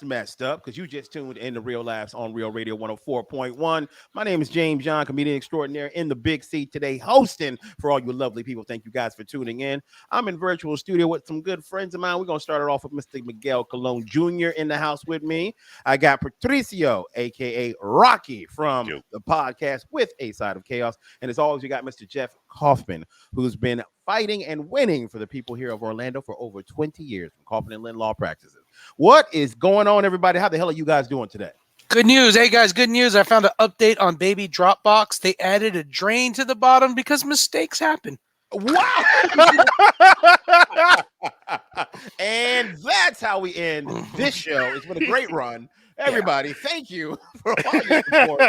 messed up because you just tuned in to Real Laughs on Real Radio 104.1. My name is James John, comedian extraordinaire in the big seat today, hosting for all you lovely people. Thank you guys for tuning in. I'm in virtual studio with some good friends of mine. We're going to start it off with Mr. Miguel Colon Jr. in the house with me. I got Patricio, aka Rocky, from the podcast with A Side of Chaos. And as always, you got Mr. Jeff Kaufman, who's been fighting and winning for the people here of Orlando for over 20 years from Kaufman and Lynn Law Practices. What is going on, everybody? How the hell are you guys doing today? Good news. Hey, guys, good news. I found an update on Baby Dropbox. They added a drain to the bottom because mistakes happen. Wow. And that's how we end this show. It's been a great run. Everybody, thank you for all your support.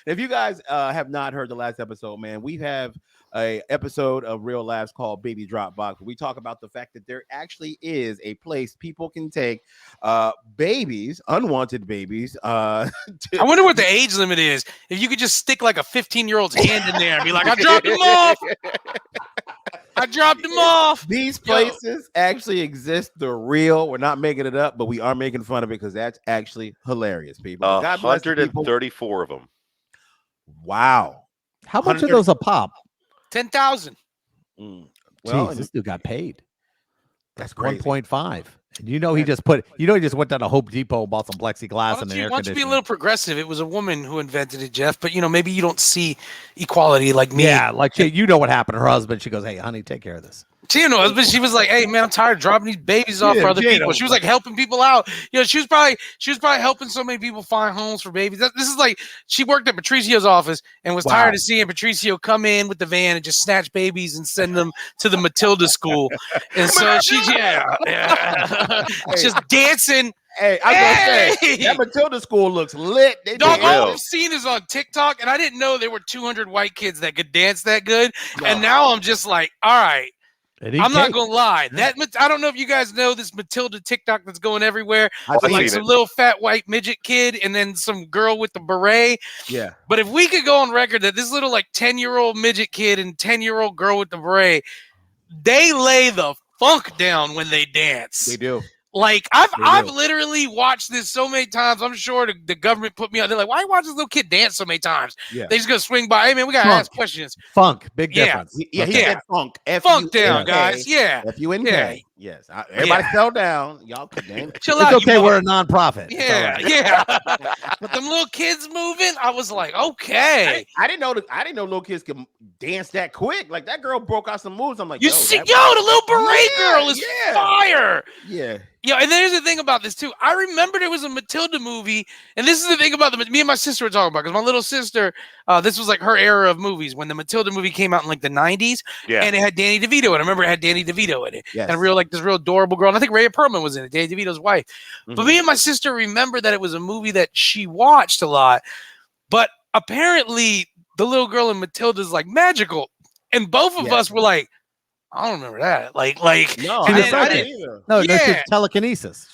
If you guys have not heard the last episode, man, we have a episode of Real Laughs called Baby Dropbox. We talk about the fact that there actually is a place people can take babies, unwanted babies. I wonder what the age limit is. If you could just stick like a 15-year-old's hand in there and be like, I dropped him off. I dropped him off. These places actually exist. They're real. We're not making it up, but we are making fun of it because that's actually hilarious, people. God bless 134 of them. Wow. How much are those a pop? 10,000. Well, jeez, this dude got paid. That's crazy. 1.5. And he just went down to Home Depot and bought some plexiglass and air conditioning. Why don't you be a little progressive? It was a woman who invented it, Jeff. But maybe you don't see equality like me. Yeah, like you know what happened to her husband. She goes, "Hey, honey, take care of this." She didn't know husband. She was like, "Hey, man, I'm tired of dropping these babies off for other people." She was like helping people out. She was probably helping so many people find homes for babies. This is like she worked at Patricio's office and was tired of seeing Patricio come in with the van and just snatch babies and send them to the Matilda school. And so just dancing. Hey, I was gonna say that Matilda school looks lit. All I've seen is on TikTok, and I didn't know there were 200 white kids that could dance that good. No. And now I'm just like, all right. I'm not gonna lie. I don't know if you guys know this Matilda TikTok that's going everywhere. Like some little fat white midget kid and then some girl with the beret. Yeah. But if we could go on record that this little like 10-year-old midget kid and 10-year-old girl with the beret, they lay the funk down when they dance. They do. Like I've literally watched this so many times. I'm sure the government put me on. They're like, why watch this little kid dance so many times? Yeah. They just gonna swing by. Hey man, we gotta ask questions. Funk, big difference. Yeah, he said funk. Funk down, guys. Yeah. F-U-N-K. Yes. Everybody settle down. Y'all could dance. Chill out. It's okay. We're a nonprofit. Yeah, yeah. But them little kids moving, I was like, okay. I didn't know little kids could dance that quick. Like that girl broke out some moves. I'm like, the little beret girl is fire. Yeah. Yeah, and there's the thing about this too. I remember there was a Matilda movie, and this is the thing about me and my sister were talking about, because my little sister, this was like her era of movies when the Matilda movie came out in like the 90s, and it had Danny DeVito, and I remember it had Danny DeVito in it, and this real adorable girl, and I think Rhea Perlman was in it, Danny DeVito's wife. Mm-hmm. But me and my sister remember that it was a movie that she watched a lot, but apparently the little girl in Matilda is like magical, and both of us were like, I don't remember that. No, I didn't. No, that's telekinesis.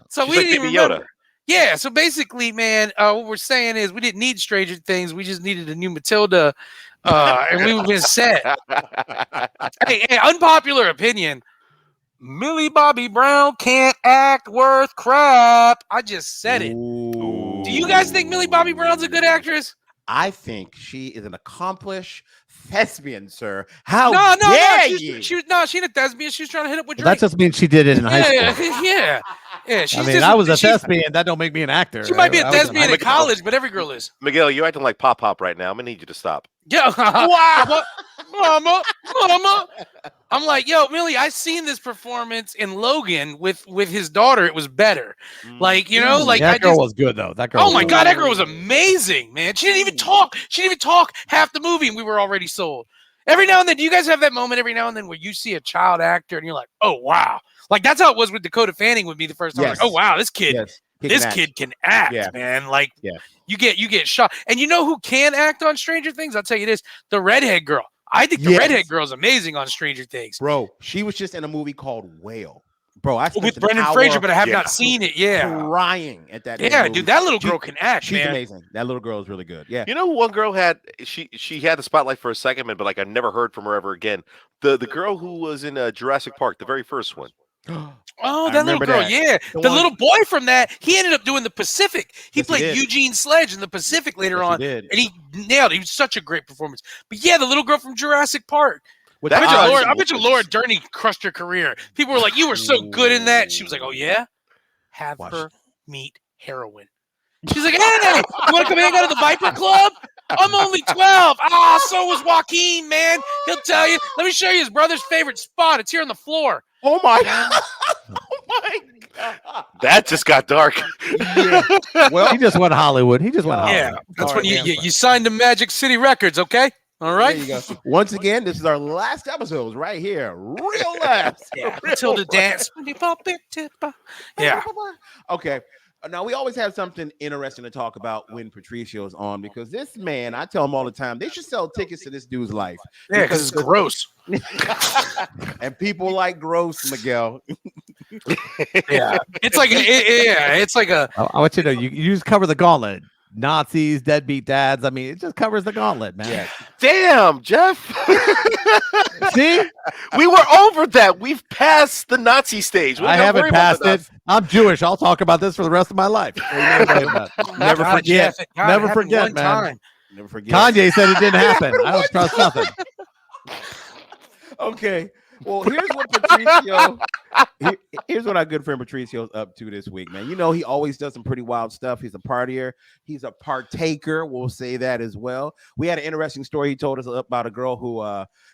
So we didn't even remember. Yeah, so basically, man, what we're saying is we didn't need Stranger Things. We just needed a new Matilda, and we would have been set. Hey, unpopular opinion. Millie Bobby Brown can't act worth crap. I just said it. Ooh. Do you guys think Millie Bobby Brown's a good actress? I think she is an accomplished thespian, sir. How dare you? She ain't a thespian. She was trying to hit up with Drake. That just means she did it in high school. Yeah. I was a thespian. That don't make me an actor. She might be a thespian in college, but every girl is. Miguel, you're acting like Pop right now. I'm gonna need you to stop. Yeah. Wow. Mama. I'm like, yo, Millie, I seen this performance in Logan with his daughter. It was better. That girl was good though. That girl. Oh my God, that girl was amazing, man. She didn't even talk. She didn't even talk half the movie, and we were already sold. Every now and then, do you guys have that moment every now and then where you see a child actor and you're like, oh wow, like that's how it was with Dakota Fanning with me the first time. Yes. Like, oh wow, this kid. Yes. Kid can act, man. Like, you get shot. And you know who can act on Stranger Things? I'll tell you this: the redhead girl. I think the redhead girl is amazing on Stranger Things. Bro, she was just in a movie called Whale. Bro, I with Brendan Fraser, but I have not seen it. Yeah, crying at that. Yeah, dude, that little girl can act. She's man. Amazing. That little girl is really good. Yeah. You know, one girl had she had the spotlight for a second, but like I never heard from her ever again. The girl who was in Jurassic Park, the very first one. Oh, I that little remember girl, that. yeah. The The one- little boy from that, he ended up doing the Pacific. He Yes, he played did. Eugene Sledge in the Pacific later Yes, he on, did. and he nailed it. He was such a great performance. But yeah, the little girl from Jurassic Park. Which That I bet, Oz you Laura, I was- bet you Laura Derney crushed her career. People were like, "You were so good in that." She was like, "Oh yeah, have Watch her meet heroin." She's like, "Hey, you want to come hang out at the Viper Club? I'm only 12. Ah, so was Joaquin, man. He'll tell you. Let me show you his brother's favorite spot. It's here on the floor." Oh my oh my god. That just got dark. Yeah. Well, He just went Hollywood. He just went Yeah, Hollywood. that's All when right, you signed to Magic City Records, okay? All right. there you go. Once again, this is our last episode right here. Real laughs. Yeah, Real Matilda laughs. dance. Yeah. Okay. Now we always have something interesting to talk about when Patricio's on because this man, I tell him all the time, they should sell tickets to this dude's life. Yeah, because it's gross. And people like gross, Miguel. Yeah, it's like it's like a I want you to know you just cover the gauntlet. Nazis, deadbeat dads. I mean, it just covers the gauntlet, man. Yeah. Damn, Jeff. See, We were over that. We've passed the Nazi stage. We I don't haven't worry about passed the it. I'm Jewish. I'll talk about this for the rest of my life. Never God, forget. Jeff, it- God, it Never happened forget, one man. time. Never forget. Kanye said it didn't happen. I don't trust nothing. Okay. Well, here's what Patricio. Here's what our good friend Patricio's up to this week, man. You know, he always does some pretty wild stuff. He's a partier. He's a partaker. We'll say that as well. We had an interesting story he told us about a girl who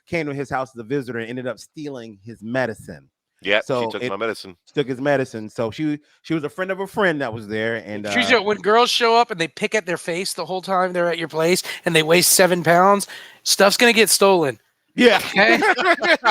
came to his house as a visitor and ended up stealing his medicine. Yeah, So she took it- my medicine. Took his medicine. So she was a friend of a friend that was there. And Patricio, when girls show up and they pick at their face the whole time they're at your place and they weigh 7 pounds, stuff's gonna get stolen. yeah. Okay.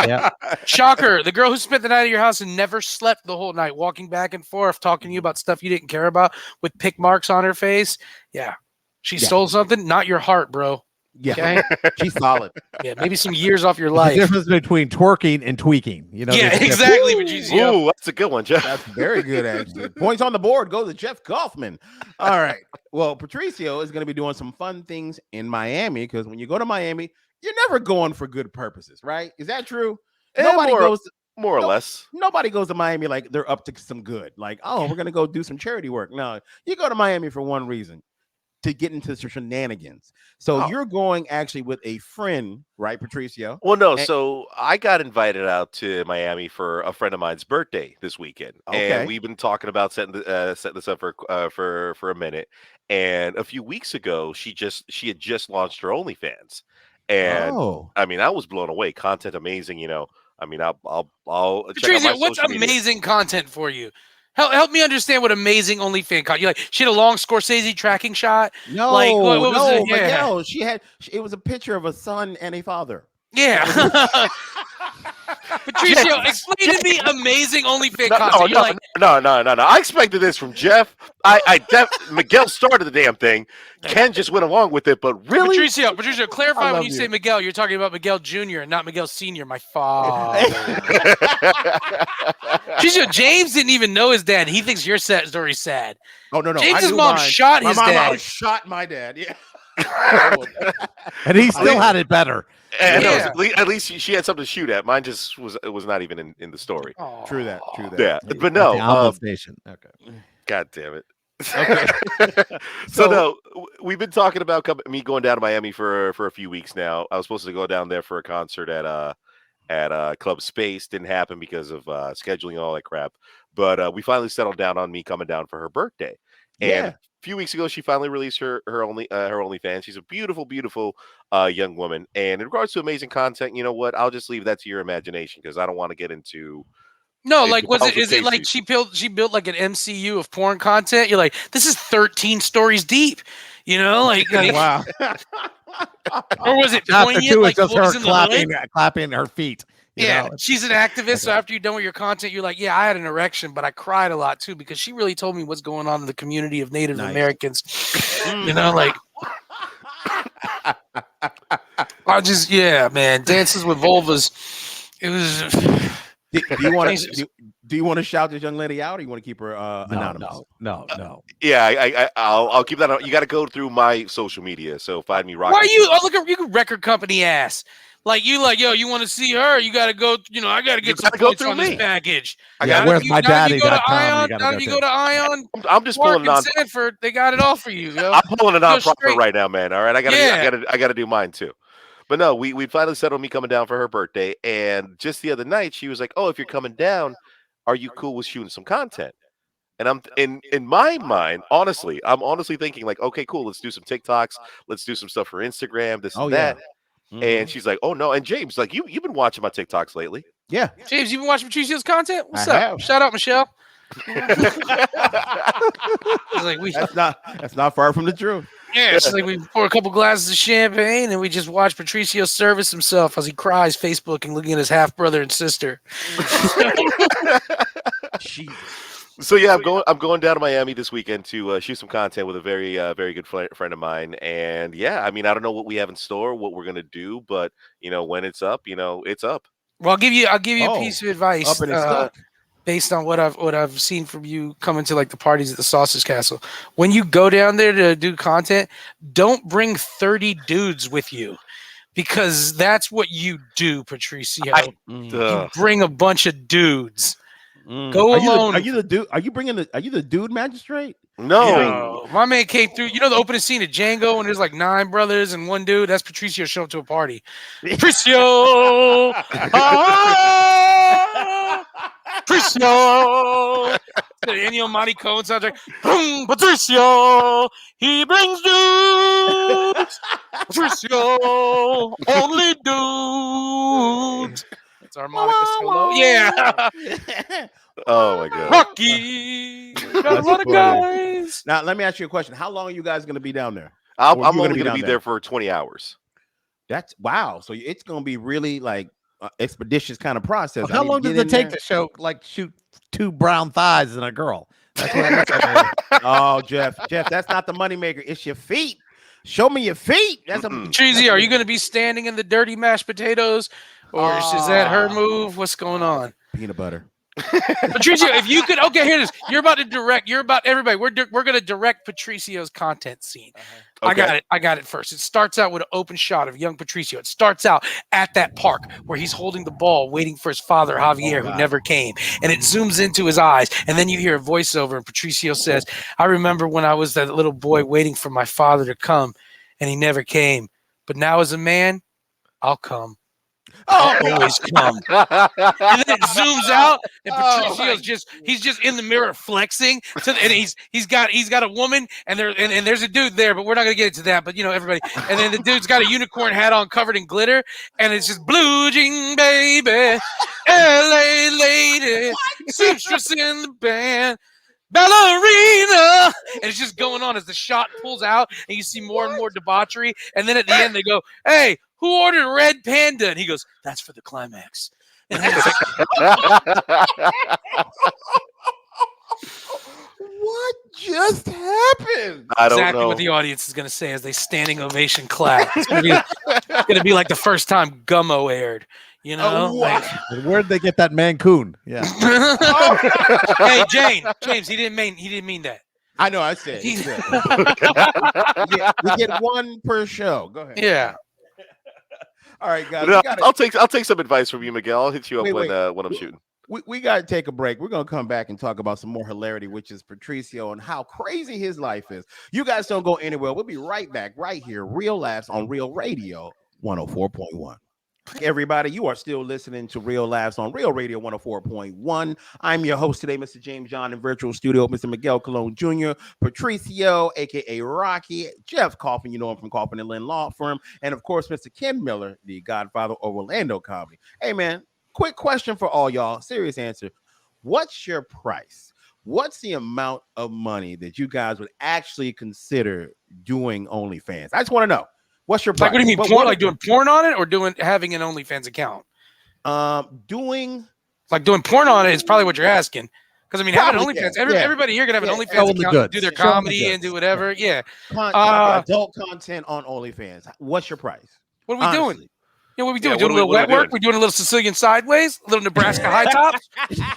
Yeah. Shocker. The girl who spent the night at your house and never slept the whole night, walking back and forth, talking to you about stuff you didn't care about with pick marks on her face. Yeah. She Yeah. stole something, not your heart, bro. Yeah. Okay. She's solid. Yeah, maybe some years off your The life. difference between twerking and tweaking. You know. Yeah, there's a difference. exactly, Patricio. Ooh, that's a good one, Jeff. That's very good, actually. Points on the board go to Jeff Kaufman. All right. Well, Patricio is going to be doing some fun things in Miami because when you go to Miami, you're never going for good purposes, right? Is that true? Nobody more, goes. more or no- less. Nobody goes to Miami like they're up to some good. Like, oh, we're going to go do some charity work. No, you go to Miami for one reason, to get into some shenanigans. So Oh. you're going actually with a friend, right, Patricio? Well, no. And- So I got invited out to Miami for a friend of mine's birthday this weekend, Okay. and we've been talking about setting this up for a minute. And a few weeks ago, she had just launched her OnlyFans, and Oh, I mean, I was blown away. Content amazing, you know. I mean, I'll check out Patricio, my what's social media. amazing content for you? Help me understand what amazing OnlyFans content. You like she had a long Scorsese tracking shot. no, Like, what was no, it? Yeah. Miguel. It was a picture of a son and a father. Yeah. Patricio, explain to me amazing OnlyFans content. You're like, No. I expected this from Jeff. Miguel started the damn thing. Ken just went along with it, but really, Patricio, clarify I when love you you. say Miguel, you're talking about Miguel Jr. and not Miguel Sr., my father. Patricio, James didn't even know his dad. He thinks your sad story's sad. Oh no, James's I knew mom mine. shot My his mom dad. shot my dad. Yeah. And he still had it better. and Yeah. at least she had something to shoot at. Mine just was not even in the story. True that. True that. Yeah, but At no, the omelet station. Okay. God damn it. Okay. So no, we've been talking about me going down to Miami for a few weeks now. I was supposed to go down there for a concert at Club Space. Didn't happen because of scheduling and all that crap. But we finally settled down on me coming down for her birthday. And Yeah. a few weeks ago, she finally released her OnlyFans. She's a beautiful, beautiful young woman. And in regards to amazing content, you know what? I'll just leave that to your imagination because I don't want to get into. No, It like is it like complicates she built like an MCU of porn content? You're like, this is 13 stories deep, you know, like Wow. or was it Chapter poignant? 2 is Like just Boys her in the Hood? clapping her feet. you Yeah, know? she's an activist. So after you're done with your content, you're like, yeah, I had an erection, but I cried a lot too because she really told me what's going on in the community of Native Nice. Americans. You know, like I just man, dances with vulvas. It was Do you want Jesus. to Do you want to shout this young lady out, or you want to keep her anonymous? No. Yeah, I'll keep that on. You got to go through my social media. So find me. Why are you? Oh, look at you, record company ass. Like you want to see her? You got to go. I got to get some points on this package. Where's my daddy? You go to Ion. You go to Ion. I'm just pulling on Sanford. They got it all for you. Yo. I'm pulling a non-profit right now, man. All right, I gotta do mine too. But no, we finally settled me coming down for her birthday, and just the other night she was like, "Oh, if you're coming down, are you cool with shooting some content?" And I'm in my mind, honestly, I'm thinking like, okay, cool, let's do some TikToks, let's do some stuff for Instagram, this and that. And she's like, "Oh no!" And James, like, you've been watching my TikToks lately. Yeah, James, you've been watching Patricio's content. What's I up? have. Shout out, Michelle. That's not far from the truth. Yeah, it's like we pour a couple glasses of champagne and we just watch Patricio service himself as he cries, Facebook, and looking at his half brother and sister. So yeah, I'm going down to Miami this weekend to shoot some content with a very very good friend of mine, and yeah, I mean, I don't know what we have in store, what we're gonna do, but when it's up, it's up. Well, I'll give you a piece of advice. Up and it's stuck. Based on what I've seen from you coming to like the parties at the Sausage Castle. When you go down there to do content, don't bring 30 dudes with you, because that's what you do, Patricio. You bring a bunch of dudes. Go alone. Are you the dude? Are you the dude magistrate? No. My man came through. The opening scene of Django, and there's like 9 brothers and 1 dude. That's Patricio showing up to a party. Patricio! Patricio! The Ennio Morricone soundtrack. Patricio! He brings dudes! Patricio! Only dudes! It's our Monica solo. Yeah! Oh my God. Rocky! Got a lot of guys! Now, let me ask you a question. How long are you guys going to be down there? I'm only going to be there for 20 hours. That's wow. So it's going to be really like expeditious kind of process. Well, how long does it take to shoot 2 brown thighs and a girl? That's what it looks like. Oh, Jeff, that's not the moneymaker. It's your feet. Show me your feet. That's Cheesy, are you going to be standing in the dirty mashed potatoes, or is that her move? What's going on? Peanut butter. Patricio, if you could, okay, here it is. You're about to direct. Everybody. We're going to direct Patricio's content scene. Okay. I got it first. It starts out with an open shot of young Patricio. It starts out at that park where he's holding the ball, waiting for his father Javier, who never came. And it zooms into his eyes, and then you hear a voiceover, and Patricio says, "I remember when I was that little boy waiting for my father to come, and he never came. But now as a man, I'll come. I'll always come." And then it zooms out, and Patricio's he's just in the mirror flexing, and he's got a woman, and there's a dude there, but we're not gonna get into that. But everybody, and then the dude's got a unicorn hat on, covered in glitter, and it's just blue jean baby, LA lady, seamstress in the band. Ballerina, and it's just going on as the shot pulls out, and you see more and more debauchery, and then at the end they go, "Hey, who ordered Red Panda?" And he goes, "That's for the climax." And it's like, what just happened? I don't exactly know what the audience is going to say as they standing ovation clap. It's going to be like the first time Gummo aired. Where'd they get that Mancoon? Yeah. Hey, James, he didn't mean that. I know. I said we get 1 per show. Go ahead. Yeah. All right, guys. No, I'll take some advice from you, Miguel. I'll hit you up when I'm shooting. We got to take a break. We're going to come back and talk about some more hilarity, which is Patricio and how crazy his life is. You guys don't go anywhere. We'll be right back right here. Real Laughs on Real Radio 104.1. Everybody, you are still listening to Real Laughs on Real Radio 104.1. I'm your host today, Mr. James John, in virtual studio, Mr. Miguel Colon Jr., Patricio, aka Rocky, Jeff Coffin, you know him from Coffin and Lynn Law Firm, and of course, Mr. Ken Miller, the godfather of Orlando comedy. Hey, man, quick question for all y'all. Serious answer. What's your price? What's the amount of money that you guys would actually consider doing OnlyFans? I just want to know. What's your price? Like, what do you mean, porn? Like doing porn on it, or having an OnlyFans account? Doing porn on it is probably what you're asking. Because having an OnlyFans, yeah. everybody here can have an OnlyFans account, do their comedy and do whatever. Yeah. Adult content on OnlyFans. What's your price? What are we doing? Yeah, what we doing? Yeah, Doing a little what are wet we work? doing? We're doing a little Sicilian sideways, a little Nebraska high tops.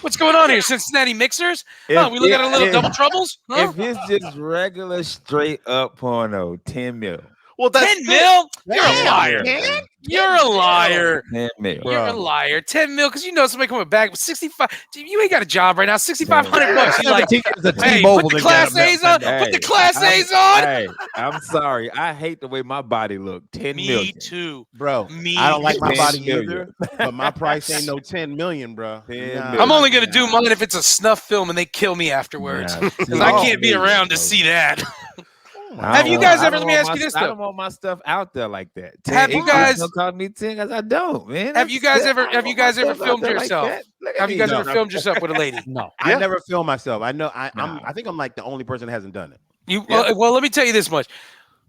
What's going on here? Cincinnati mixers? Oh, we look at a little double troubles? Huh? If it's just regular straight up porno, 10 mil. Well, that's 10 mil? You're a Damn, liar. man. You're a liar. 10 mil. You're a Bro. liar. 10 mil, because you know somebody coming back with 65. You ain't got a job right now. 6,500 bucks. You like, 17 years of hey, T-Mobile put the to class get A's on. Hey, Put the class I'm- A's on. Hey, I'm sorry. I hate the way my body look. 10 Me million. too. Bro, Me I don't like my too. body 10 million. either, but my price ain't no 10 million, bro. 10 Nah. million. I'm only going to do mine if it's a snuff film and they kill me afterwards. Nah, Because I Oh, can't be man, around to bro. see that. I Have don't you want- guys I ever- don't let me want ask my you this, I though. don't want my stuff out there like that. Have you guys- Don't call me 10 because I don't, man. Have you guys ever- I don't have you want my guys ever stuff out filmed there like yourself? that. Look at Have you me. guys No. ever filmed yourself with a lady? No. I Yeah. never film myself. I know. Nah. I think I'm like the only person that hasn't done it. You Yeah. well, let me tell you this much.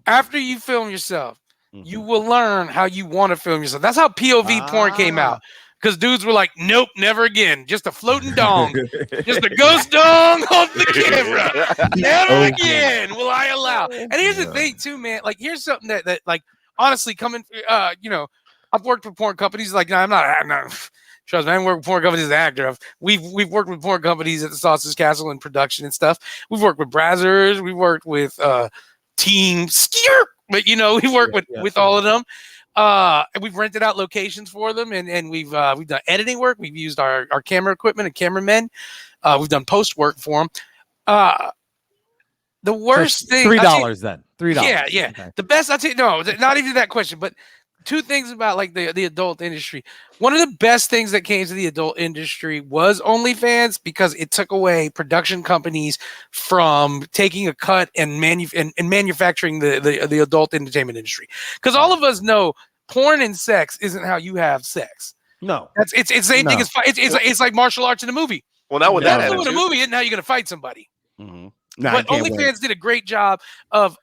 After you film yourself, you will learn how you want to film yourself. That's how POV porn came Ah. out. Because dudes were like, nope, never again. Just a floating dong. Just a ghost dong on the camera. Never Oh, again will I allow. And here's the thing, too, man. Like, here's something that like, honestly, coming, you know, I've worked with porn companies. Like, no, I'm not. Trust me, I haven't worked with porn companies as an actor. We've worked with porn companies at the Sausage Castle in production and stuff. We've worked with Brazzers. We've worked with Team Skier. But, you know, we work with all of them. And we've rented out locations for them, and we've done editing work. We've used our camera equipment and cameramen. We've done post work for them. The worst thing, $3 then. $3. yeah. Okay. The best, I'll tell you, no, not even that question, but two things about like the adult industry. One of the best things that came to the adult industry was OnlyFans, because it took away production companies from taking a cut and manufacturing the adult entertainment industry. Because all of us know porn and sex isn't how you have sex. No. It's the same thing No. as it's like martial arts in a movie. Well, now with Yeah. that In a attitude, movie isn't how you're going to fight somebody. Mm-hmm. Nah, But I can't wait. OnlyFans did a great job of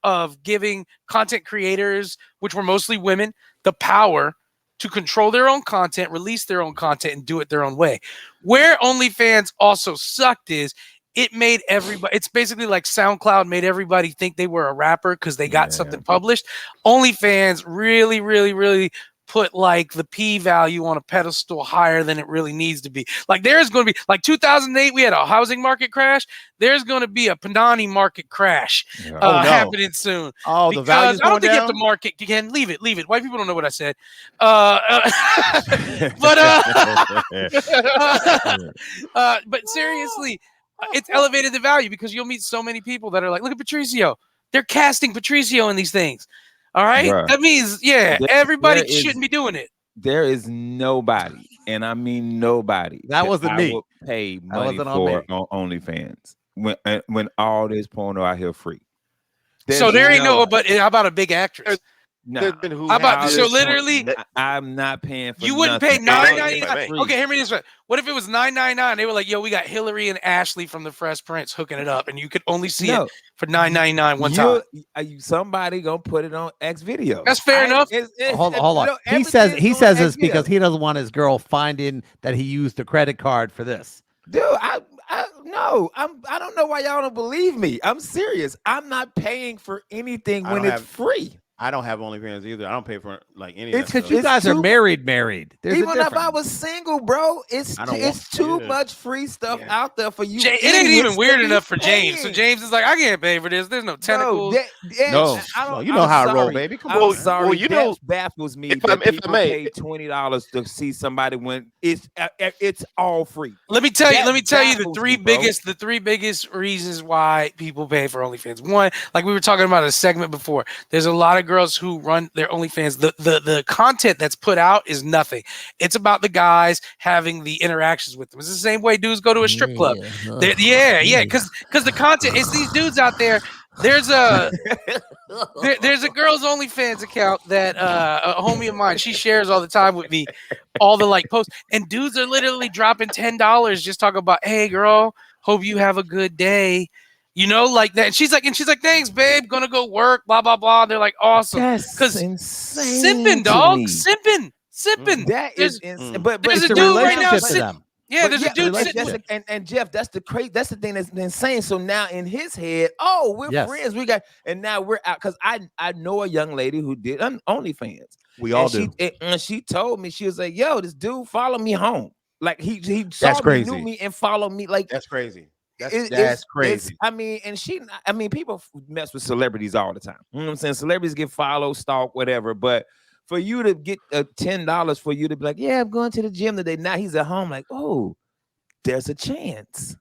giving content creators, which were mostly women, the power to control their own content, release their own content, and do it their own way. Where OnlyFans also sucked is it made everybody, it's basically like SoundCloud made everybody think they were a rapper because they got something published. OnlyFans really, really, really put like the P value on a pedestal higher than it really needs to be. Like there's going to be, like 2008, we had a housing market crash. There's going to be a Panani market crash Yeah. Oh, no. happening soon. Oh, the Because value's I don't going think you have down? to market again. Leave it. White people don't know what I said. But seriously, it's elevated the value because you'll meet so many people that are like, look at Patricio. They're casting Patricio in these things. All right. Bruh. That means, yeah, There- everybody there is- shouldn't be doing it. There is nobody, and I mean nobody, That wasn't I me. would pay money wasn't on for me. on OnlyFans when all this porno out here free. So There's there ain't no, but how about a big actress? Nah, there's been who How about has so this- literally I'm not paying for. you wouldn't pay nothing. $9.99? Okay, hear me this way. What if it was $9.99? They were like, yo, we got Hillary and Ashley from the Fresh Prince hooking it up, and you could only see it for $9.99 one time. Somebody gonna put it on X video. That's fair enough. Hold on. He says this because he doesn't want his girl finding that he used a credit card for this. Dude, I don't know why y'all don't believe me. I'm serious. I'm not paying for anything I when don't it's have- free. I don't have OnlyFans either. I don't pay for like any of It's that because stuff. You guys are too- married. There's a Even if I difference. was single, bro, it's I don't it's want- too yeah. much free stuff Yeah. out there for you. It ain't even idiots weird to be enough for James. So paying. James is like, I can't pay for this. There's no tentacles. No, no, you know how I roll, baby. Come I'm on. sorry. Well, you that know, baffles me if that I'm- if I people may- pay $20 to see somebody when it's all free. Let me tell you That the baffles three me, bro. biggest reasons why people pay for OnlyFans. One, like we were talking about in a segment before, there's a lot of girls who run their OnlyFans. The content that's put out is nothing. It's about the guys having the interactions with them. It's the same way dudes go to a strip club. Because the content, it's these dudes out there. There's a girl's OnlyFans account that a homie of mine, she shares all the time with me, all the like posts, and dudes are literally dropping $10 just talking about, hey girl, hope you have a good day, you know, like that. And she's like, thanks, babe, gonna go work, blah blah blah. They're like, awesome, That's because insane. simping, to dog, me. simping. That is There's- insane. But there's it's a a dude right now relationship to sit- them. Yeah, But there's yeah, a dude but sitting. and Jeff, that's the thing that's insane. So now in his head, oh, we're Yes. friends. We got, and now we're out because I know a young lady who did OnlyFans, We all and do. And she told me, she was like, "Yo, this dude followed me home. Like he That's saw me, crazy. knew me, and followed me. Like That's crazy. That's it's crazy. I mean, people mess with celebrities all the time. You know what I'm saying? Celebrities get followed, stalk, whatever. But for you to get $10 for you to be like, yeah, I'm going to the gym today. Now he's at home, like, oh, there's a chance.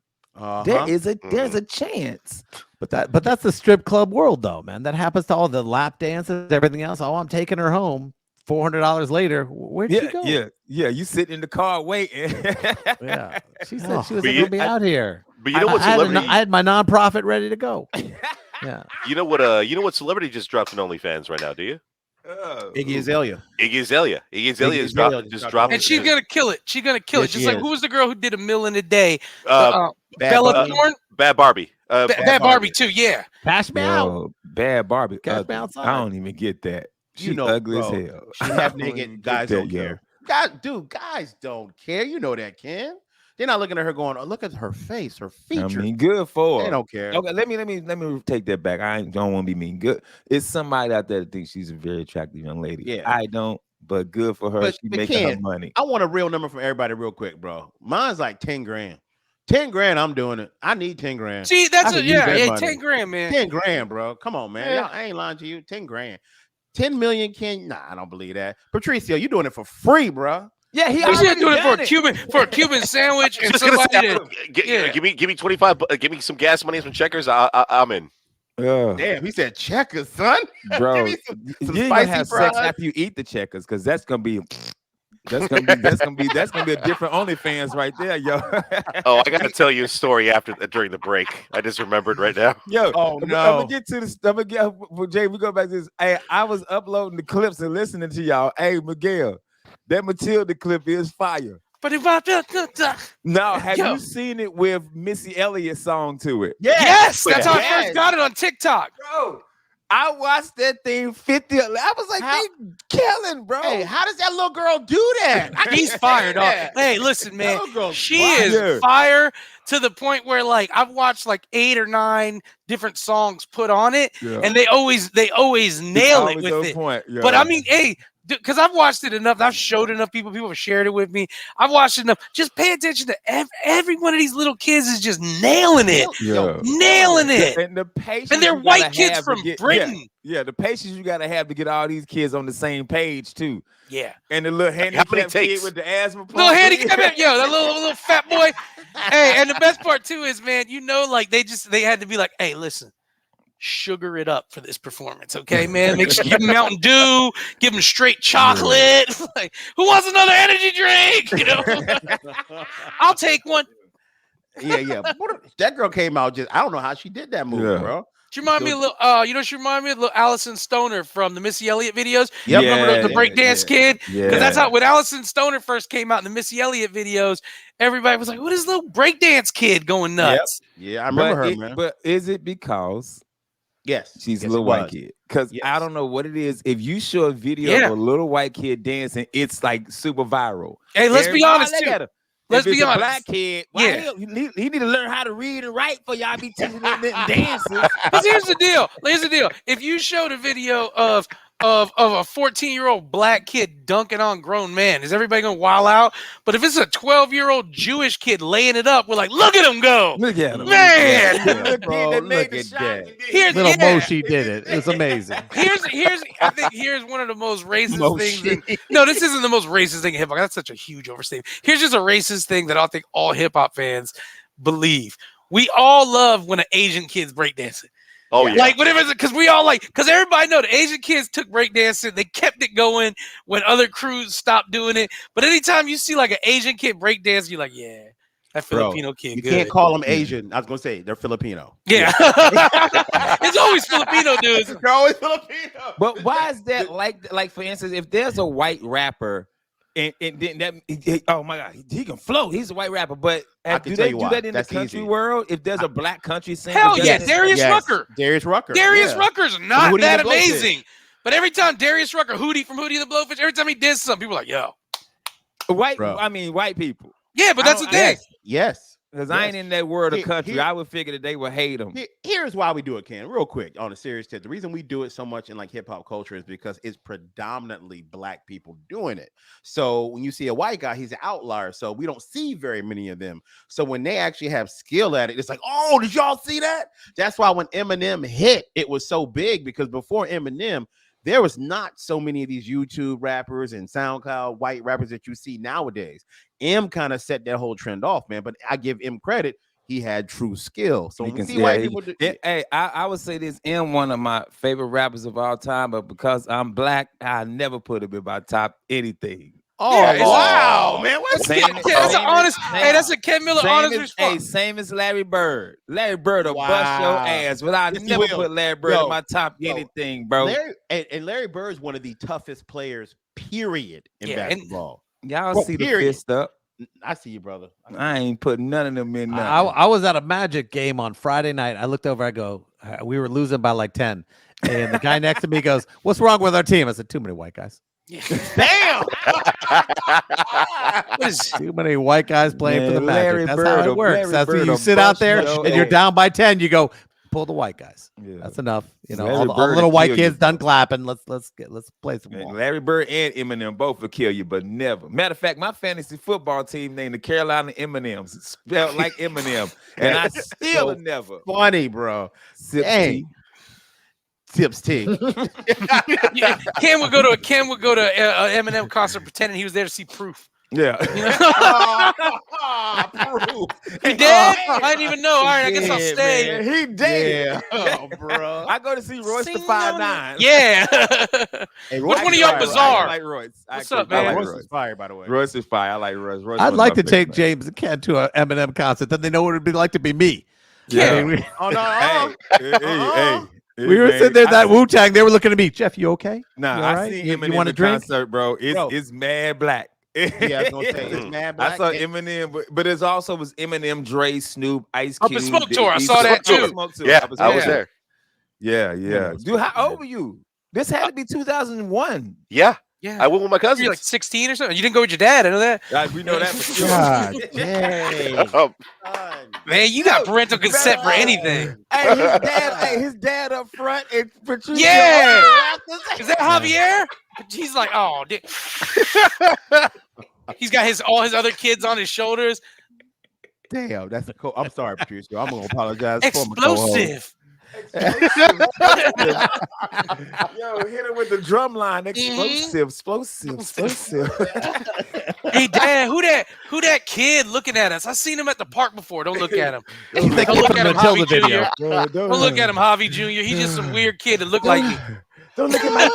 There's a chance. But that's the strip club world, though, man. That happens to all the lap dances, everything else. Oh, I'm taking her home. $400 later, where'd she go? Yeah. You sit in the car waiting. Yeah, she said she was But gonna be out here. But you know what I celebrity? had my nonprofit ready to go. Yeah. You know what celebrity just dropped an OnlyFans right now? Do you? Iggy Azalea. Iggy Azalea. Iggy Azalea is Azalea just just dropped. And she's gonna kill it. She's gonna kill Yes, it. Just she like is. who was the girl who did $1 million a day? Bad Bella Bunny. Thorne. Bad Barbie. Bad Barbie too. Yeah. Cash me out. Yo, Bad Barbie. Cash ugly. me outside. I don't even get that. She You know, ugly bro, as hell. She I half don't even naked. get Guys that, don't yo. care. Guys don't care. You know that, Ken. They're not looking at her going, oh, look at her face, her I features. mean, good for They her. don't care. Okay, let me take that back. Don't want to be mean. Good. It's somebody out there that thinks she's a very attractive young lady. Yeah. I don't, but good for her. But- She but making her Ken, money. I want a real number from everybody real quick, bro. Mine's like 10 grand. 10 grand, I'm doing it. I need 10 grand. See, that's I could use that money. 10 grand, man. 10 grand, bro. Come on, man. Yeah. Y'all, I ain't lying to you. 10 grand. 10 million, Ken? Nah, I don't believe that. Patricio, you doing it for free, bro. Yeah, he We should already do it done for a Cuban sandwich and Just gonna somebody say, that, yeah. give me 25. Give me some gas money from Checkers. I'm in. Damn, he said checkers, son. Bro, Give me some you ain't gonna spicy have fries. sex after you eat the checkers, because that's gonna be a different OnlyFans right there, yo. Oh, I gotta tell you a story during the break. I just remembered right now. Yo, Oh, I'm no. gonna get to this. I'm gonna get Jay. We go back to this. Hey, I was uploading the clips and listening to y'all. Hey, Miguel, that Matilda clip is fire. But if I felt Now, have Yo. you seen it with Missy Elliott's song to it? yes, that's how I Yes. first got it on TikTok. Bro, I watched that thing 50. I was like, How- they killing, bro. Hey, how does that little girl do that? I He's can't fired stand up. that. Hey, listen, man. That little girl's She fire. is fire to the point where like I've watched like 8 or 9 different songs put on it, Yeah. and they always nail it Always with on it. point, yeah. But I mean, hey, because I've watched it enough, I've showed enough people have shared it with me. I've watched it enough. Just pay attention to every one of these little kids is just nailing it, Yeah. nailing it. And the patience, And they're you gotta white kids have to from get- Britain. Yeah, the patience you gotta have to get all these kids on the same page too. Yeah. And the little handicapped kid takes? with the asthma. Little problem. handicap, yo, that little fat boy. Hey, and the best part too is, man, you know, like they had to be like, hey, listen, sugar it up for this performance, okay, man? Make sure you give them Mountain Dew, give them straight chocolate. Like, who wants another energy drink? You know, I'll take one. Yeah. That girl came out I don't know how she did that move, Yeah. bro. She remind me a little, you know, she remind me of little Allison Stoner from the Missy Elliott videos. Yep. Remember the breakdance kid? Yeah. Because that's how when Allison Stoner first came out in the Missy Elliott videos, everybody was like, "What is little breakdance kid going nuts?" Yeah, I remember her, But man. But is it because Yes. she's yes, a little it white was. kid? Because I Yes. don't know what it is. If you show a video Yeah. of a little white kid dancing, it's like super viral. Hey, let's be Everybody honest look too. at her. Let's If it's be a honest. black kid, why Yeah. hell, he need to learn how to read and write for y'all be teaching them dances. Because here's the deal. Here's the deal. If you showed a video of a 14-year-old black kid dunking on grown man, is everybody gonna wild out? But if it's a 12-year-old Jewish kid laying it up, we're like, look at him go. Look at him, Man! Look Bro, that made look the at shot that. and then- Here's Little yeah. Moshi did it. It was amazing. I think here's one of the most racist things. No, this isn't the most racist thing in hip hop. That's such a huge overstatement. Here's just a racist thing that I think all hip hop fans believe. We all love when an Asian kid's breakdancing. Oh yeah. Like whatever, because we all like, because everybody know the Asian kids took breakdancing, they kept it going when other crews stopped doing it. But anytime you see like an Asian kid breakdance, you're like, yeah, that Bro, Filipino kid You good. can't call them Asian. I was gonna say they're Filipino. Yeah, it's always Filipino dudes. They're always Filipino. But why is that like for instance, if there's a white rapper and then that oh my god, he can flow. He's a white rapper, but I can do tell they you do why. that in That's the country easy. world? If there's a black country singer, Hell does yeah, it- Darius Rucker. Darius Rucker. Darius yeah. Rucker's not Hootie that the Blowfish. amazing. But every time Darius Rucker, Hootie from Hootie the Blowfish, every time he did something, people are like, yo. white. Bro. I mean, white people. Yeah, but that's the thing. Yes. Because I ain't in that world of country. Here- I would figure that they would hate him. Here's why we do it, Ken. Real quick, on a serious tip. The reason we do it so much in like hip hop culture is because it's predominantly black people doing it. So when you see a white guy, he's an outlier. So we don't see very many of them. So when they actually have skill at it, it's like, oh, did y'all see that? That's why when Eminem hit, it was so big, because before Eminem, there was not so many of these YouTube rappers and SoundCloud white rappers that you see nowadays. M kind of set that whole trend off, man. But I give M credit. He had true skill. So You when can we see see- white yeah, people do, Hey, I would say this M one of my favorite rappers of all time, but because I'm black, I never put him in my top anything. oh Yeah, it's- wow, man. What's Same- Yeah, that's an same honest. as- Hey, that's a Ken Miller honest Hey, response. same as Larry Bird. Larry Bird will bust your Wow. ass, but I Yes, he never will. put Larry Bird Yo, in my top yo, anything, bro. Larry Bird is one of the toughest players, period, in Yeah, and- basketball. Y'all Bro, see the period. fist up. I see you, brother. I ain't putting none of them in. I was at a Magic game on Friday night. I looked over. I go, we were losing by like 10. And the guy next to me goes, "What's wrong with our team?" I said, "Too many white guys. Damn. What is- Too many white guys playing for the Man, Magic." Larry That's Bird how it will- works. Larry That's when Bird you will sit out bust there your and you're ass. down by 10. You go, pull the white guys. Yeah. That's enough. You know, Larry all the Bird little will white kill you, kids done bro. clapping. Let's play some Man, more. Larry Bird and Eminem both will kill you, but never. Matter of fact, my fantasy football team named the Carolina M&Ms, spelled like Eminem, and I still so never. Funny, bro. Sip Dang. tea. Tips T. Yeah, Ken would go to Eminem concert pretending he was there to see Proof. Yeah. You know? Proof. He did? I didn't even know. All right, I guess I'll Yeah, stay. man, he dead. Yeah, oh, bro. I go to see Royce the Sing 5'9". Yeah. Hey, Which Royce one of is y'all fire, bizarre? I like Royce. What's Actually, up, man? I like Royce Royce. is fire, by the way. Royce is fire. I like Royce. Royce I'd one of like my to take favorites, James and Ken to an Eminem concert. Then they know what it'd be like to be me. man. I mean, we, Oh no, Hey, hey. we were sitting there that Wu Tang. They were looking at me. Jeff, you okay? Nah, You all I right? seen You Eminem want a in drink? concert, bro. Bro. It's mad black. yeah, I was gonna say it's mad black. I saw and- Eminem, but it's also was Eminem, Dre, Snoop, Ice Up Cube. in Smoke Tour, I Diddy, saw that Smoke too. Smoke Tour. Yeah, Up in I was Smoke Tour. there. Yeah, Yeah. Dude, how old were you? This had to be 2001. Yeah, Yeah. I went with my cousins. You're like 16 or something. You didn't go with your dad. I know that. We know that for sure. God dang. Um, Man, you got parental consent for anything. His dad up front and Patricia. Yeah. Is that Javier? He's like, oh, he's got all his other kids on his shoulders. Damn, that's a cool. I'm sorry, Patricia. I'm gonna apologize. for my co-host. Explosive. Yo, hit him with the drum line. Explosive. Hey, Dad, who that kid looking at us? I seen him at the park before. Don't look at him. He's like Don't look from at the him, Matilda Javi video. Jr. Don't look at him, Javi Jr. He's just some weird kid that look like me. Don't look at my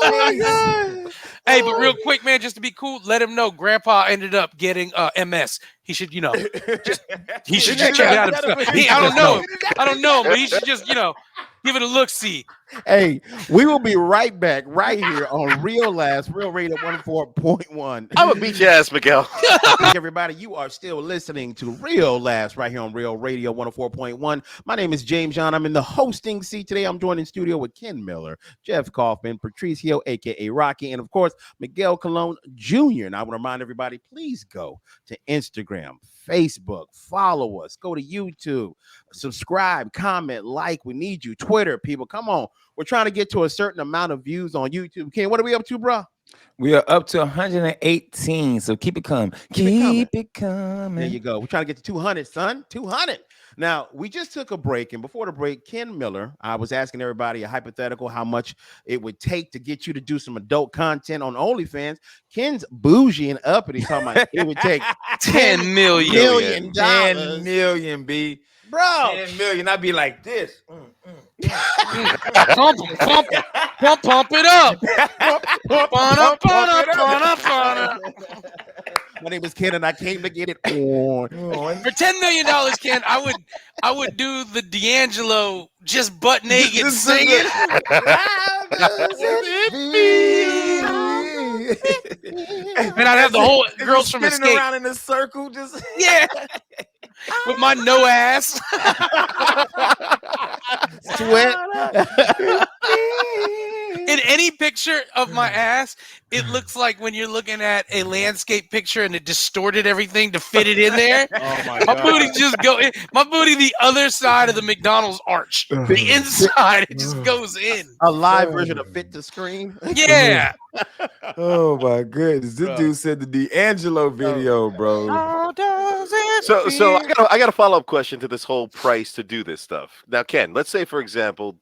face. Hey, but real quick, man, just to be cool, let him know Grandpa ended up getting MS. He should, he should just check it out himself. I don't know him, but he should just, give it a look. See, Hey, we will be right back right here on Real Radio 14.1. I'm gonna beat your ass, Miguel. Everybody, you are still listening to Real Laughs right here on Real Radio 104.1. My name is James John. I'm in the hosting seat today. I'm joined in studio with Ken Miller, Jeff Kaufman, Patricio, aka Rocky, and of course Miguel Colon Jr. And I want to remind everybody, please go to Instagram, Facebook, follow us, go to YouTube, subscribe, comment, like. We need you. Twitter, people, come on. We're trying to get to a certain amount of views on YouTube. Ken, what are we up to, bro? We are up to 118, so keep it coming. Keep it coming. There you go. We're trying to get to 200, son. 200. Now, we just took a break, and before the break, Ken Miller, I was asking everybody a hypothetical how much it would take to get you to do some adult content on OnlyFans. Ken's bougie and uppity talking about it would take $10 million. million. 10 million, B. Bro. 10 million. I'd be like this. Pump it up. My name is Ken, and I came to get it on. For $10 million, Ken, I would do the D'Angelo just butt naked singing. And I'd have the whole girls from spinning Escape. around in a circle, just Yeah. With my no ass. Sweat. In any picture of my ass, it looks like when you're looking at a landscape picture and it distorted everything to fit it in there. Oh my My God. booty just my booty the other side of the McDonald's arch. The inside, it just goes in. A live version of Fit to Screen. Yeah. Oh my goodness! This Bro. dude said the D'Angelo video, bro. How does it So feel? I got a follow up question to this whole price to do this stuff. Now, Ken, let's say for example,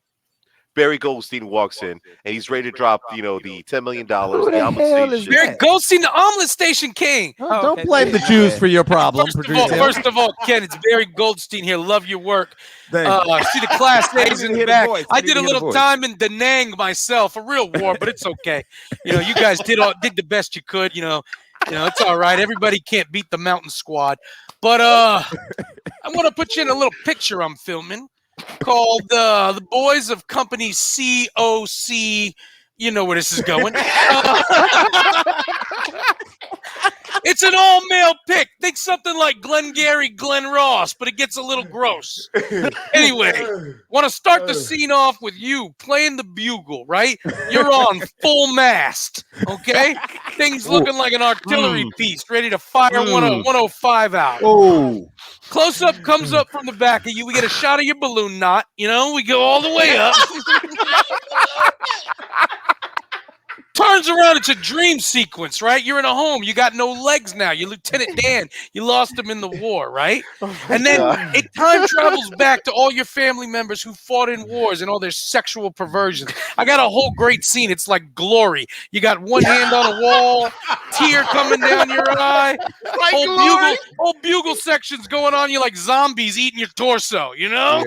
Barry Goldstein walks in and he's ready to drop, the $10 million. Who the The omelet hell is station. Barry that? Goldstein, the omelet station king. Don't blame the Jews for your problem. First of all, Ken, it's Barry Goldstein here. Love your work. See the class I A's didn't in hear the the back. voice. I I did didn't a hear the little voice. time in Da Nang myself, a real war, but it's okay. You guys did the best you could. It's all right. Everybody can't beat the Mountain Squad, but I want to put you in a little picture I'm filming called "The Boys of Company COC." You know where this is going. It's an all-male pick. Think something like Glengarry Glen Ross, but it gets a little gross. Anyway, want to start the scene off with you playing the bugle, right? You're on full mast, okay? Things looking like an artillery piece, ready to fire 105 out. Oh, Close-up comes up from the back of you. We get a shot of your balloon knot. We go all the way up. Turns around, it's a dream sequence, right? You're in a home. You got no legs now. You're Lieutenant Dan. You lost him in the war, right? And then it time travels back to all your family members who fought in wars and all their sexual perversions. I got a whole great scene. It's like Glory. You got one hand on a wall, tear coming down your eye, whole bugle sections going on you like zombies eating your torso, yeah.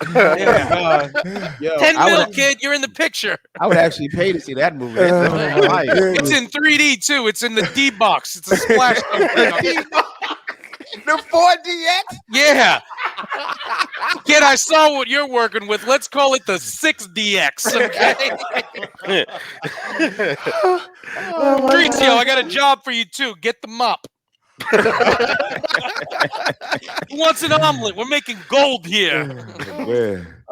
10 mil, kid, you're in the picture. I would actually pay to see that movie. It's It's in 3D too. It's in the D box. It's a splash. The 4DX. Yeah. Kid, I saw what you're working with. Let's call it the 6DX. Okay. Mauricio, I got a job for you too. Get the mop. Who wants an omelet? We're making gold here.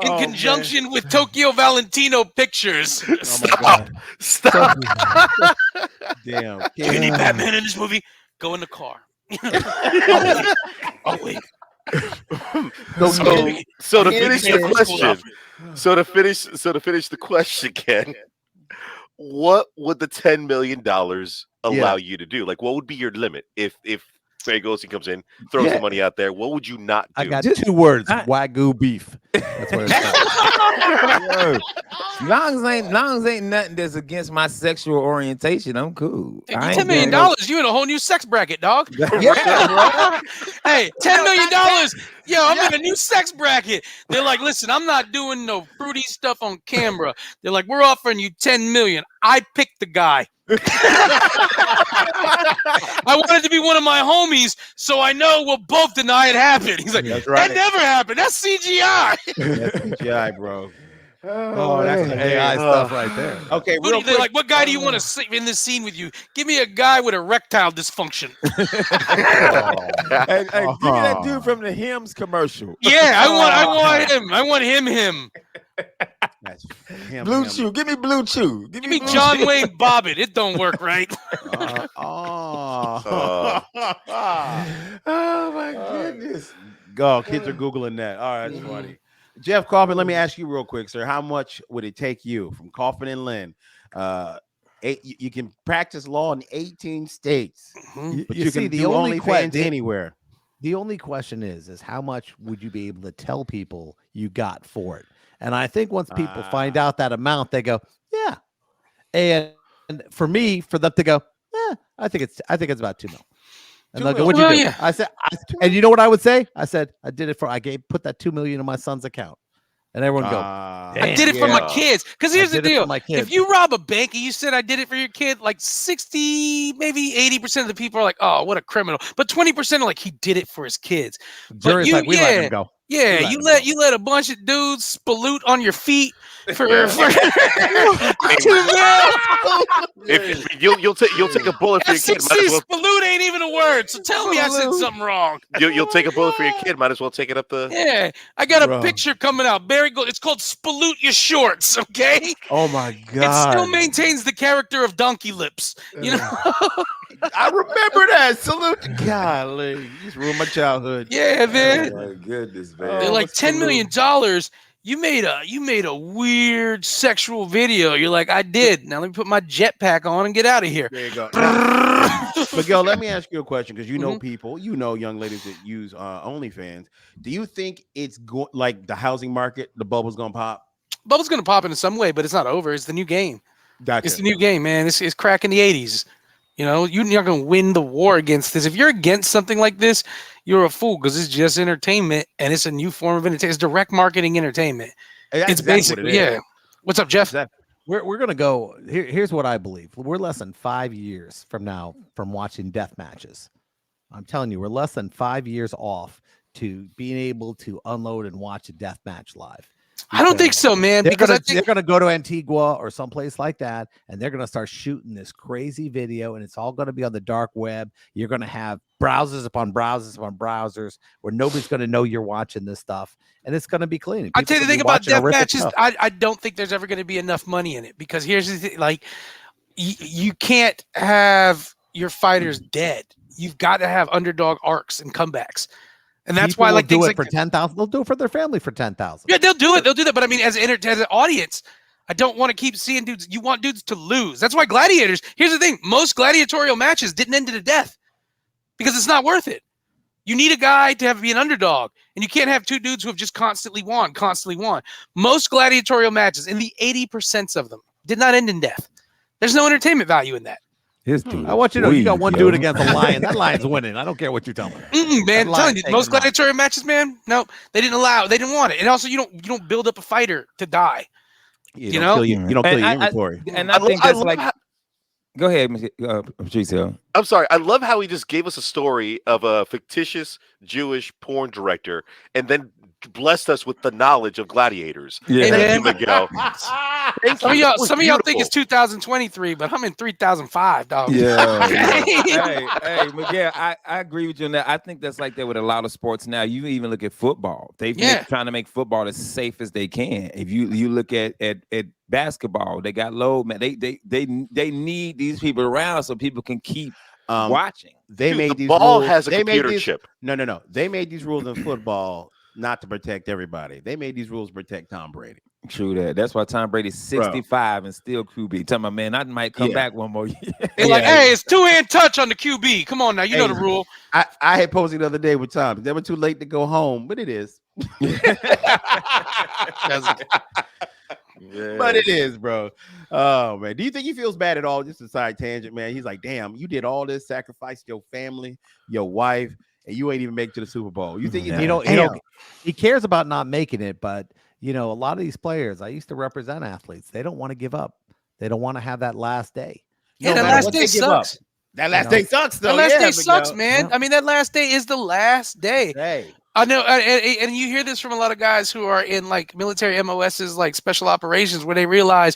In conjunction with Tokyo Valentino Pictures. Stop. Damn. Do you need Batman in this movie? Go in the car. Oh wait. So to finish the question, so to finish the question, Ken, what would the $10 million allow you to do? Like, what would be your limit if Barry Goldstein comes in, throws the money out there? What would you not do? I got 2 words: Wagyu beef. That's what it's Long as ain't nothing that's against my sexual orientation, I'm cool. $10 million, you in a whole new sex bracket, dog. Yeah, Hey, $10 million. Yo, I'm in a new sex bracket. They're like, listen, I'm not doing no fruity stuff on camera. They're like, we're offering you $10 million. I picked the guy. I wanted to be one of my homies, so I know we'll both deny it happened. He's like, That's right. that never happened. That's CGI. That's CGI, bro. Oh, that's the AI stuff right there. Okay, They're like, what guy do you want to see in this scene with you? Give me a guy with erectile dysfunction. Hey, give me that dude from the Hims commercial. Yeah, I want him. I want him. That's him, Blue him. Chew. Give me Blue Chew. Give me John Wayne Bobbitt. It don't work right. Oh my goodness. Go, kids are Googling that. All right, that's funny. Jeff Kaufman, let me ask you real quick, sir. How much would it take you from Kaufman and Lynn? You can practice law in 18 states, but you see, can the do only OnlyFans anywhere. The only question is how much would you be able to tell people you got for it? And I think once people find out that amount, they go, yeah. And for me, for them to go, I think it's about 2 mil. And they'll go, what'd you do? Yeah. I said, and you know what I would say? I said, I did it put that 2 million in my son's account. And everyone go, I did it for my kids. Because here's the deal. If you rob a bank and you said I did it for your kid, like 60, maybe 80% of the people are like, oh, what a criminal. But 20% are like, he did it for his kids. jury's like, we let him go. Yeah, let you him let go. you let a bunch of dudes spaloot on your feet for, Yeah. for 2 mil. If you'll take a bullet for your kid, might SEC as well spaloot ain't even a word. So tell me I said Spaloot. something wrong. you'll take a bullet for your kid, might as well take it up the. Yeah, I got a Bro. picture coming out. Barry Gold. It's called Spaloot Your Shorts. Okay, Oh my it God. still maintains the character of Donkey Lips. You know. I remember that. Salute to golly. You just ruined my childhood. Yeah, man. Oh my goodness, They're man. Oh, like $10 Spaloot. million. You made a weird sexual video. You're like, I did. Now let me put my jetpack on and get out of here. There you go. Now, Miguel, let me ask you a question because you know Mhm. people, you know young ladies that use OnlyFans. Do you think it's like the housing market, the bubble's gonna pop? Bubble's gonna pop in some way, but it's not over. It's the new game. Gotcha. It's the new game, man. It's cracking the 80s. You know, you're not gonna win the war against this. If you're against something like this, you're a fool because it's just entertainment and it's a new form of entertainment. It's direct marketing entertainment. That's It's exactly what basically, it is. yeah. What's up, Jeff? Exactly. We're gonna go. Here's what I believe. We're less than 5 years from now from watching death matches. I'm telling you, we're less than 5 years off to being able to unload and watch a death match live. I don't think Because so, man. They're Because gonna, I think they're gonna go to Antigua or someplace like that, and they're gonna start shooting this crazy video, and it's all gonna be on the dark web. You're gonna have browsers upon browsers upon browsers where nobody's gonna know you're watching this stuff, and it's gonna be clean. I tell you the thing about death matches, Stuff. I don't think there's ever going to be enough money in it because here's the thing: like, you can't have your fighters dead. You've got to have underdog arcs and comebacks, and that's People why will like do things it like for 10,000. They'll do it for their family for 10,000. yeah, they'll do it. They'll do that. But I mean, as an audience, I don't want to keep seeing dudes. You want dudes to lose. That's why gladiators. Here's the thing: most gladiatorial matches didn't end in a death because it's not worth it. You need a guy to be an underdog, and you can't have two dudes who have just constantly won. Most gladiatorial matches, in the 80% of them, did not end in death. There's no entertainment value in that. His dude I want you to know you got sweet, one yo. dude against a lion. That lion's winning. I don't care what you tell me. Man, I'm telling you, taking most him out. gladiatorial matches, man, no, they didn't want it. And also, you don't build up a fighter to die. You You don't know? kill you don't And kill your I- inventory. And I think I that's love like. how- Go ahead, Patricio. I'm sorry. I love how he just gave us a story of a fictitious Jewish porn director and then blessed us with the knowledge of gladiators. Hey, Thank you, man. Miguel. Thank Some of you. y'all, That was some of y'all think it's beautiful. 2023, but I'm in 3005, dog. Yeah. Okay? hey, Miguel, I agree with you on that. I think that's like that with a lot of sports now. You even look at football. They've Yeah. been trying to make football as safe as they can. If you look at basketball, they got low man. They need these people around so people can keep watching. They Dude, made the these ball rules. has a they made computer these, chip. No. They made these rules in football not to protect everybody. They made these rules to protect Tom Brady. True that. That's why Tom Brady's 65 and still QB. Tell my man, I might come back one more year. They're like, hey, it's two-hand touch on the QB. Come on now, you know the rule. I had posted the other day with Tom. Never too late to go home, but it is. But it is, bro. Oh man, do you think he feels bad at all? Just a side tangent, man. He's like, damn, you did all this, sacrificed your family, your wife, and you ain't even make it to the Super Bowl. You think He cares about not making it, but you know, a lot of these players, I used to represent athletes. They don't want to give up. They don't want to have that last day. Yeah, that last day sucks. That last day sucks, though. That last day sucks, man. I mean, that last day is the last day. Hey. I know, and you hear this from a lot of guys who are in like military MOSs, like special operations, where they realize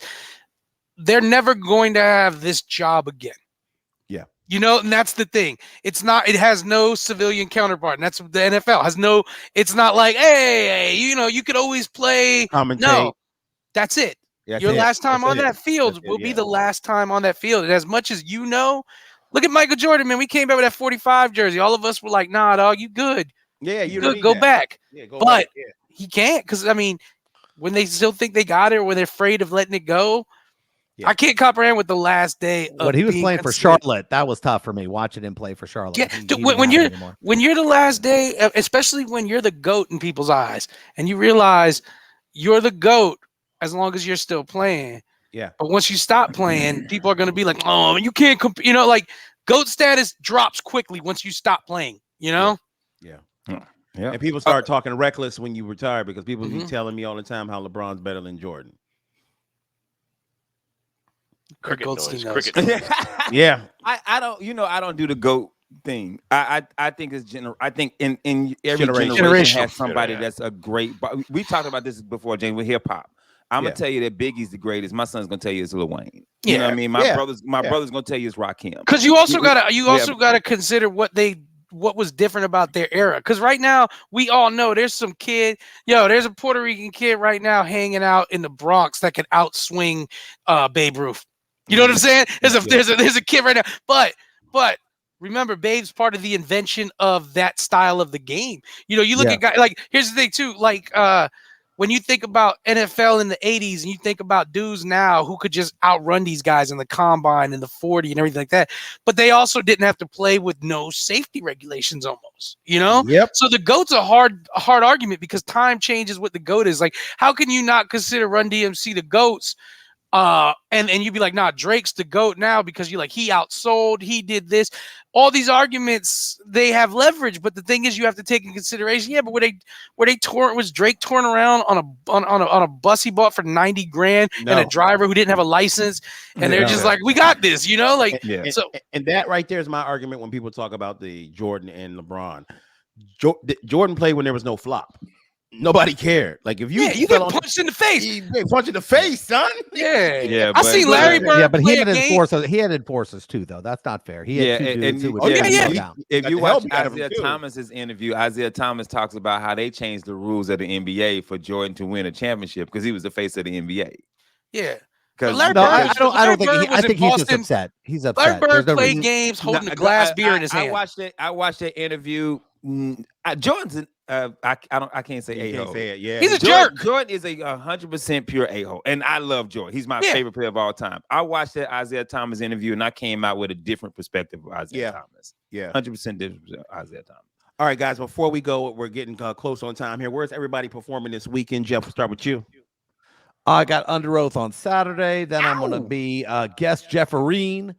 they're never going to have this job again. Yeah. You know, and that's the thing. It has no civilian counterpart. And that's the NFL has no, it's not like, hey, you know, you could always play. Commentate. No, that's it. That's Your it. last time That's on it. that field That's it, will be yeah. the last time on that field. And as much as you know, look at Michael Jordan, man. We came back with that 45 jersey. All of us were like, nah, dog, you good. Yeah, You don't good. need Go that. back. Yeah, go But back. Yeah. he can't because, I mean, when they still think they got it or when they're afraid of letting it go, Yeah. I can't comprehend with the last day of When he was being playing for considered- Charlotte, that was tough for me watching him play for Charlotte. Yeah, He dude, didn't when have it anymore. you're the last day, especially when you're the GOAT in people's eyes, and you realize you're the GOAT as long as you're still playing. Yeah. But once you stop playing, people are going to be like, oh, you can't compete. You know, like GOAT status drops quickly once you stop playing, you know? Yeah. Yeah. And people start talking reckless when you retire because people be Mhm. telling me all the time how LeBron's better than Jordan. Cricket Goldstein noise. knows. Cricket noise. Yeah. I don't do the GOAT thing. I think it's I think in every Generational. generation has somebody Yeah. that's a great. We talked about this before, James, with hip hop. I'm Yeah. gonna tell you that Biggie's the greatest. My son's gonna tell you it's Lil Wayne. You know Yeah. what I mean? My Yeah. brother's gonna tell you it's Rakim. Because you also We- gotta consider what was different about their era. Because right now we all know there's some kid, there's a Puerto Rican kid right now hanging out in the Bronx that could outswing Babe Ruth. You know what I'm saying? There's a kid right now, but remember, Babe's part of the invention of that style of the game. You look at guys like, here's the thing too, like when you think about NFL in the 80s and you think about dudes now who could just outrun these guys in the combine and the 40 and everything like that, but they also didn't have to play with no safety regulations almost, Yep. So the GOAT's a hard argument because time changes what the GOAT is. Like, how can you not consider Run DMC the GOATs? And you'd be like, nah, Drake's the GOAT now because you're like, he outsold, he did this. All these arguments, they have leverage, but the thing is, you have to take in consideration. Yeah, but was Drake touring around on a bus he bought for $90,000 and a driver who didn't have a license, and they're just like, we got this, like. Yeah. So And that right there is my argument when people talk about the Jordan and LeBron. Jordan played when there was no flop. Nobody cared. Like if you you get punched in the face. he punched in the face, son. Yeah, I seen Larry Bird. Yeah, but he play had a game. enforcers. He had enforcers too, though. That's not fair. He had two dudes who would yeah, beat yeah. him down. If Got you the help watch out of him, Isaiah too. Thomas's interview, Isaiah Thomas talks about how they changed the rules of the NBA for Jordan to win a championship because he was the face of the NBA. Yeah. Because Larry No, Bird- I don't Larry think. Bird I was think in he's just Boston. upset. He's Larry upset. Bird There's no played reason. games holding a glass beer in his hand. I watched that interview. Jordan's I can't say You can't a-hole. say it. Yeah. He's a Jordan, jerk. Jordan is a 100% pure a-hole, and I love Jordan. He's my Yeah. favorite player of all time. I watched that Isaiah Thomas interview, and I came out with a different perspective of Isaiah Thomas. Yeah. 100% different Isaiah Thomas. All right, guys. Before we go, we're getting close on time here. Where's everybody performing this weekend? Jeff, we'll start with you. I got Under Oath on Saturday. Then I'm going to be guest Jefferine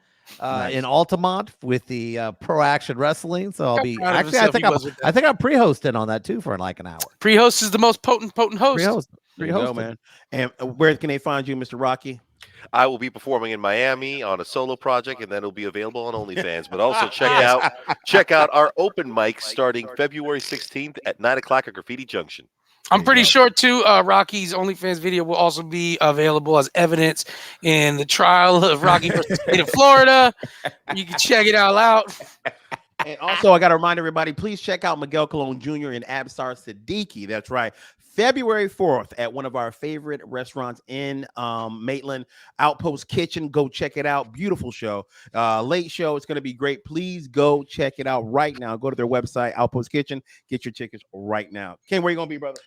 in Altamont with the Pro Action Wrestling. So I'll How be proud of actually. himself he was with that. I think I'm pre-hosting on that too for like an hour. Pre-host is the most potent host. Pre-host. There you go, man. And where can they find you, Mr. Rocky? I will be performing in Miami on a solo project, and then it'll be available on OnlyFans. But also check out our open mic starting February 16th at 9:00 at Graffiti Junction. I'm pretty sure too. Rocky's OnlyFans video will also be available as evidence in the trial of Rocky versus the state of Florida. You can check it all out. And also, I got to remind everybody, please check out Miguel Colon Jr. and Absar Siddiqui. That's right. February 4th at one of our favorite restaurants in Maitland, Outpost Kitchen. Go check it out. Beautiful show. Late show. It's going to be great. Please go check it out right now. Go to their website, Outpost Kitchen. Get your tickets right now. Ken, where you going to be, brother?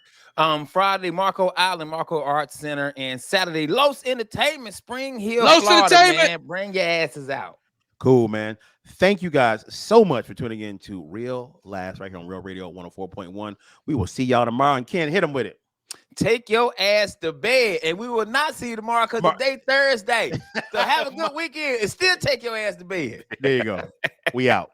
Friday, Marco Island, Marco Arts Center, and Saturday, Los Entertainment, Spring Hill, Los Florida, Entertainment. man. Bring your asses out. Cool, man. Thank you guys so much for tuning in to Real Last right here on Real Radio 104.1. We will see y'all tomorrow. And Ken, hit them with it. Take your ass to bed, and we will not see you tomorrow because today's Thursday. So have a good weekend and still take your ass to bed. There you go. We out.